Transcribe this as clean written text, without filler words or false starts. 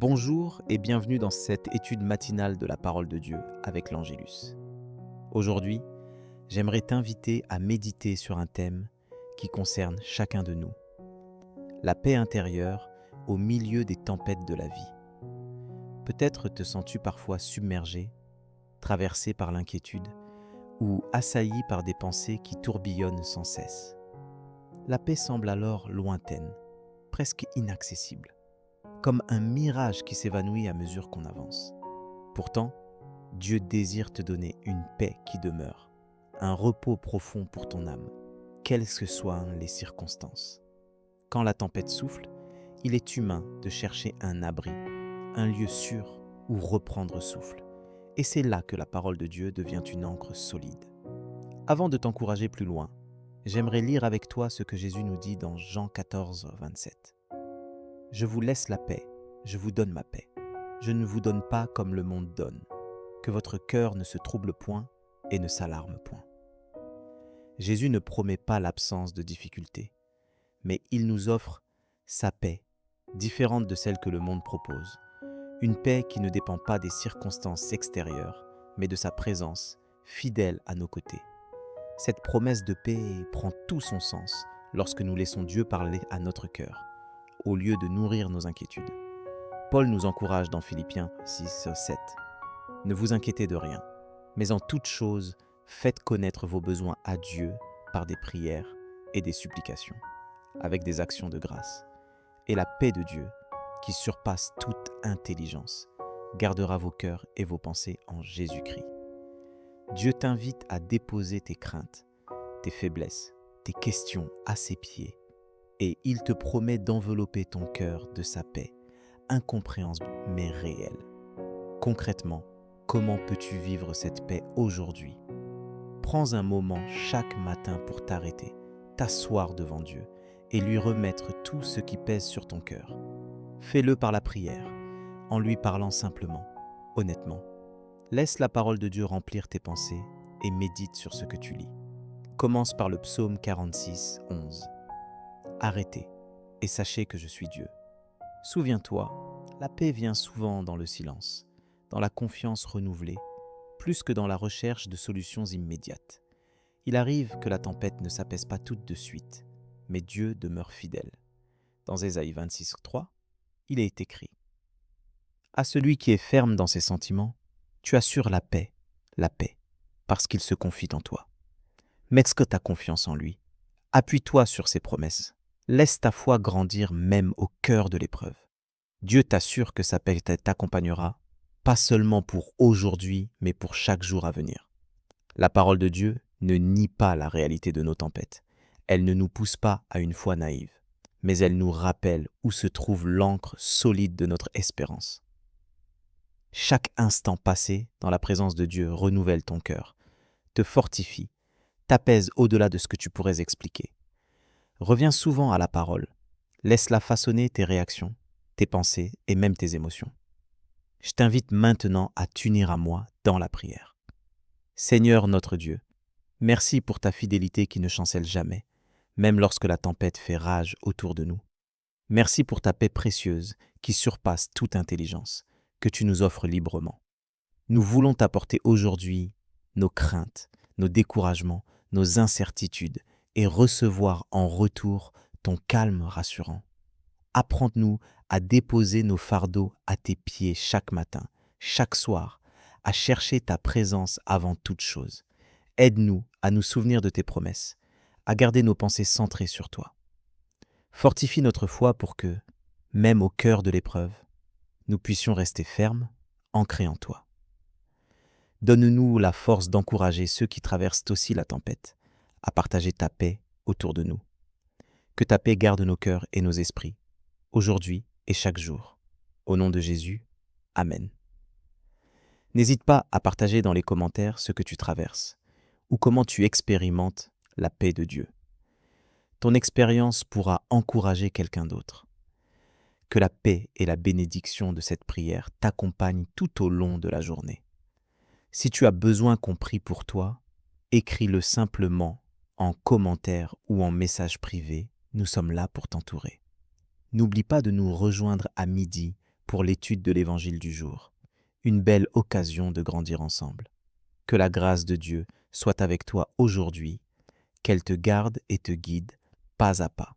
Bonjour et bienvenue dans cette étude matinale de la parole de Dieu avec l'Angélus. Aujourd'hui, j'aimerais t'inviter à méditer sur un thème qui concerne chacun de nous. La paix intérieure au milieu des tempêtes de la vie. Peut-être te sens-tu parfois submergé, traversé par l'inquiétude ou assailli par des pensées qui tourbillonnent sans cesse. La paix semble alors lointaine, presque inaccessible, comme un mirage qui s'évanouit à mesure qu'on avance. Pourtant, Dieu désire te donner une paix qui demeure, un repos profond pour ton âme, quelles que soient les circonstances. Quand la tempête souffle, il est humain de chercher un abri, un lieu sûr où reprendre souffle. Et c'est là que la parole de Dieu devient une ancre solide. Avant de t'encourager plus loin, j'aimerais lire avec toi ce que Jésus nous dit dans Jean 14, 27. « Je vous laisse la paix, je vous donne ma paix. Je ne vous donne pas comme le monde donne. Que votre cœur ne se trouble point et ne s'alarme point. » Jésus ne promet pas l'absence de difficultés, mais il nous offre sa paix, différente de celle que le monde propose. Une paix qui ne dépend pas des circonstances extérieures, mais de sa présence, fidèle à nos côtés. Cette promesse de paix prend tout son sens lorsque nous laissons Dieu parler à notre cœur, au lieu de nourrir nos inquiétudes. Paul nous encourage dans Philippiens 6, 7. « Ne vous inquiétez de rien, mais en toute chose, faites connaître vos besoins à Dieu par des prières et des supplications, avec des actions de grâce. Et la paix de Dieu, qui surpasse toute intelligence, gardera vos cœurs et vos pensées en Jésus-Christ. » Dieu t'invite à déposer tes craintes, tes faiblesses, tes questions à ses pieds, et il te promet d'envelopper ton cœur de sa paix, incompréhensible mais réelle. Concrètement, comment peux-tu vivre cette paix aujourd'hui ? Prends un moment chaque matin pour t'arrêter, t'asseoir devant Dieu et lui remettre tout ce qui pèse sur ton cœur. Fais-le par la prière, en lui parlant simplement, honnêtement. Laisse la parole de Dieu remplir tes pensées et médite sur ce que tu lis. Commence par le psaume 46, 11. Arrêtez et sachez que je suis Dieu. Souviens-toi, la paix vient souvent dans le silence, dans la confiance renouvelée, plus que dans la recherche de solutions immédiates. Il arrive que la tempête ne s'apaise pas toute de suite, mais Dieu demeure fidèle. Dans Ésaïe 26, 3, il est écrit « À celui qui est ferme dans ses sentiments, tu assures la paix, parce qu'il se confie en toi. Mets ta confiance en lui. Appuie-toi sur ses promesses. Laisse ta foi grandir même au cœur de l'épreuve. Dieu t'assure que sa paix t'accompagnera, pas seulement pour aujourd'hui, mais pour chaque jour à venir. La parole de Dieu ne nie pas la réalité de nos tempêtes. Elle ne nous pousse pas à une foi naïve, mais elle nous rappelle où se trouve l'ancre solide de notre espérance. Chaque instant passé dans la présence de Dieu renouvelle ton cœur, te fortifie, t'apaise au-delà de ce que tu pourrais expliquer. Reviens souvent à la parole. Laisse-la façonner tes réactions, tes pensées et même tes émotions. Je t'invite maintenant à t'unir à moi dans la prière. Seigneur notre Dieu, merci pour ta fidélité qui ne chancelle jamais, même lorsque la tempête fait rage autour de nous. Merci pour ta paix précieuse qui surpasse toute intelligence, que tu nous offres librement. Nous voulons t'apporter aujourd'hui nos craintes, nos découragements, nos incertitudes et recevoir en retour ton calme rassurant. Apprends-nous à déposer nos fardeaux à tes pieds chaque matin, chaque soir, à chercher ta présence avant toute chose. Aide-nous à nous souvenir de tes promesses, à garder nos pensées centrées sur toi. Fortifie notre foi pour que, même au cœur de l'épreuve, nous puissions rester fermes, ancrés en toi. Donne-nous la force d'encourager ceux qui traversent aussi la tempête, à partager ta paix autour de nous. Que ta paix garde nos cœurs et nos esprits, aujourd'hui et chaque jour. Au nom de Jésus, Amen. N'hésite pas à partager dans les commentaires ce que tu traverses ou comment tu expérimentes la paix de Dieu. Ton expérience pourra encourager quelqu'un d'autre. Que la paix et la bénédiction de cette prière t'accompagnent tout au long de la journée. Si tu as besoin qu'on prie pour toi, écris-le simplement en commentaire ou en message privé. Nous sommes là pour t'entourer. N'oublie pas de nous rejoindre à midi pour l'étude de l'Évangile du jour. Une belle occasion de grandir ensemble. Que la grâce de Dieu soit avec toi aujourd'hui, qu'elle te garde et te guide pas à pas.